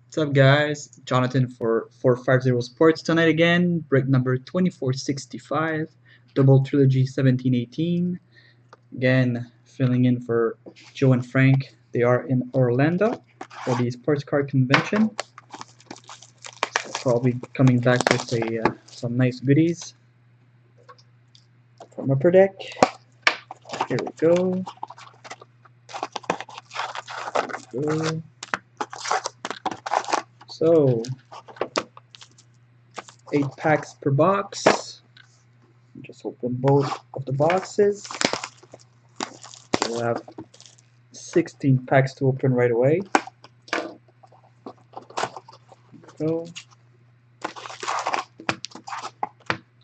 What's up, guys? Jonathan for 450 Sports tonight again. Break number 2465, double trilogy 1718. Again, filling in for Joe and Frank. They are in Orlando for the sports card convention. So I'll be coming back with some nice goodies from Upper Deck. Here we go. So, 8 packs per box. Just open both of the boxes. We'll have 16 packs to open right away. Go.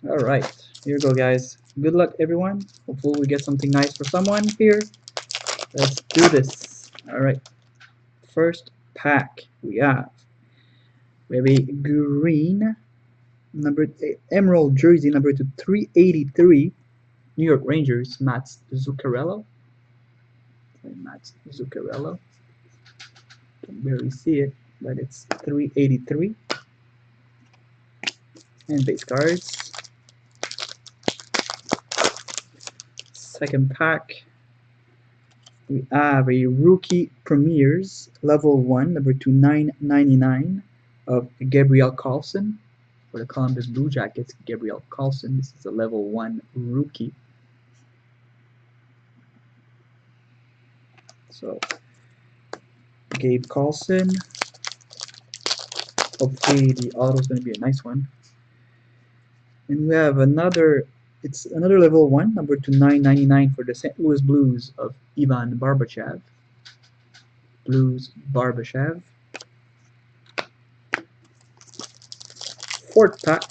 Alright, here we go, guys. Good luck, everyone. Hopefully we get something nice for someone here. Let's do this. Alright, first pack we have a green number emerald jersey number 383 New York Rangers, Matt Zuccarello. Can barely see it, but it's 383. And base cards. Second pack, we have a rookie premieres level 1 number 999 of Gabriel Carlson for the Columbus Blue Jackets. Gabriel Carlson, this is a level 1 rookie. So Gabe Carlson, hopefully the auto is going to be a nice one. And we have another, it's another level 1 number 999 for the St. Louis Blues of Ivan Barbashev. Fourth pack,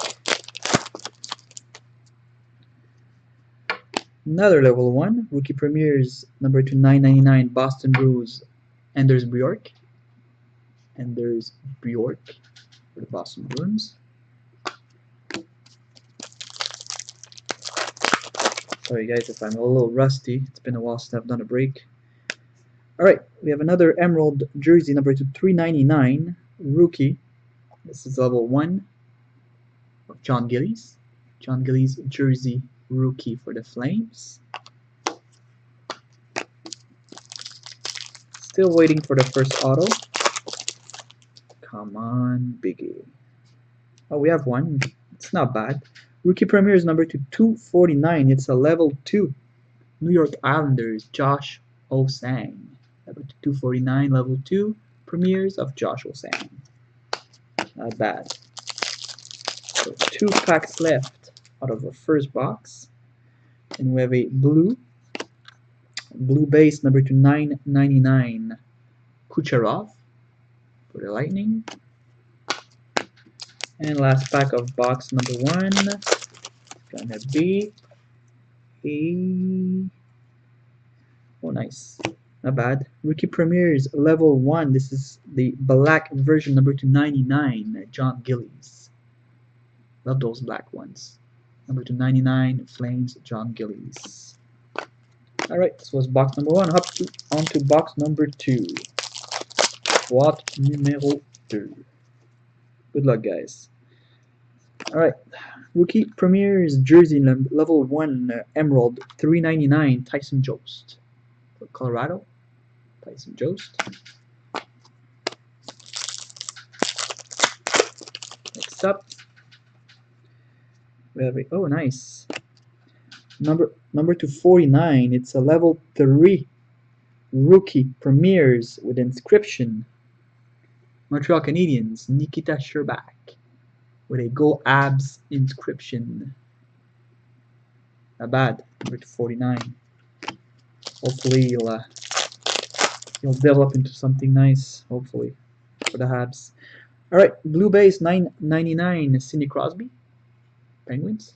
another level 1 rookie premieres number 999 Boston Bruins Anders Bjork for the Boston Bruins. Sorry guys if I'm a little rusty, it's been a while since I've done a break. Alright, we have another emerald jersey number 399 rookie. This is level 1 of John Gillies. John Gillies jersey rookie for the Flames. Still waiting for the first auto. Come on, biggie. Oh, we have one. It's not bad. Rookie premieres number 249. It's a level 2. New York Islanders, Josh Osang. Number 249, level 2. Premieres of Josh Osang. Not bad. So 2 packs left out of the first box. And we have a blue base number 999 Kucherov for the Lightning. And last pack of box number 1 gonna be a, oh nice, not bad, rookie premieres level 1. This is the black version number 299 John Gillies. Love those black ones. Number 299 Flames John Gillies. Alright, this was box number 1. On to box number 2. Boîte numéro 2. Good luck, guys. Alright, rookie premieres jersey level 1 emerald 399 Tyson Jost for Colorado. Tyson Jost. Next up, we have a, oh nice, number 249. It's a level 3 rookie premieres with inscription Montreal Canadiens Nikita Sherbak with a Go Abs inscription. Not bad. Number 249. Hopefully he'll develop into something nice. Hopefully for the Habs. All right, blue base 999 Sidney Crosby, Penguins.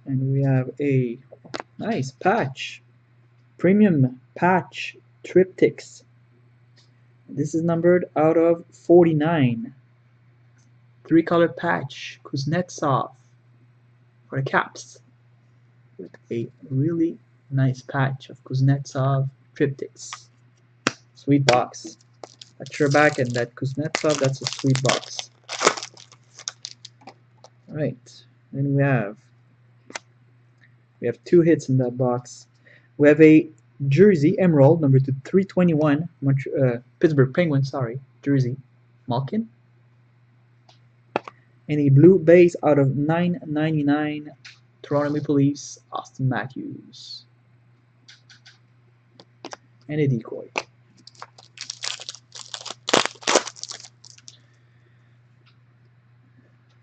And we have a nice patch, premium patch triptychs. This is numbered out of 49. 3-color patch Kuznetsov for the Caps with a really Nice patch of Kuznetsov triptychs. Sweet box. That Sherbak and that Kuznetsov, that's a sweet box. Alright, then we have two hits in that box. We have a jersey emerald number to 321 Pittsburgh Penguins, sorry, jersey Malkin, and a blue base out of 999 Toronto Maple Leafs Austin Matthews, and a decoy.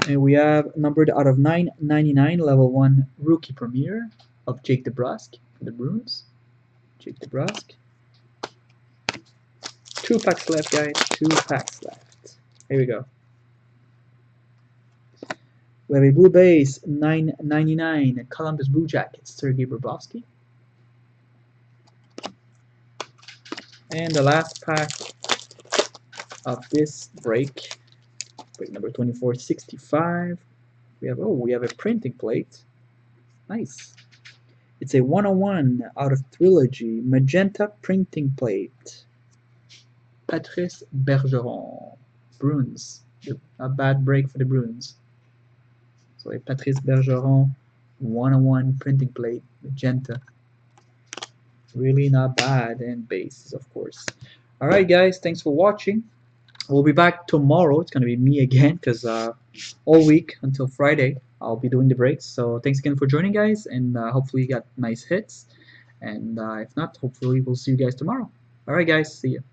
And we have numbered out of 999 level 1 rookie premiere of Jake DeBrusk for the Bruins. Jake DeBrusk. 2 packs left, guys. 2 packs left. Here we go. We have a blue base 999 Columbus Blue Jackets Sergei Bobrovsky. And the last pack of this break number 2465. We have a printing plate. Nice. It's a 101 out of Trilogy magenta printing plate. Patrice Bergeron, Bruins. A bad break for the Bruins. So a Patrice Bergeron 101 printing plate, magenta. Really not bad, and bases, of course. Alright guys, thanks for watching. We'll be back tomorrow. It's going to be me again because all week until Friday I'll be doing the breaks. So thanks again for joining, guys, and hopefully you got nice hits. And if not, hopefully we'll see you guys tomorrow. Alright guys, see you.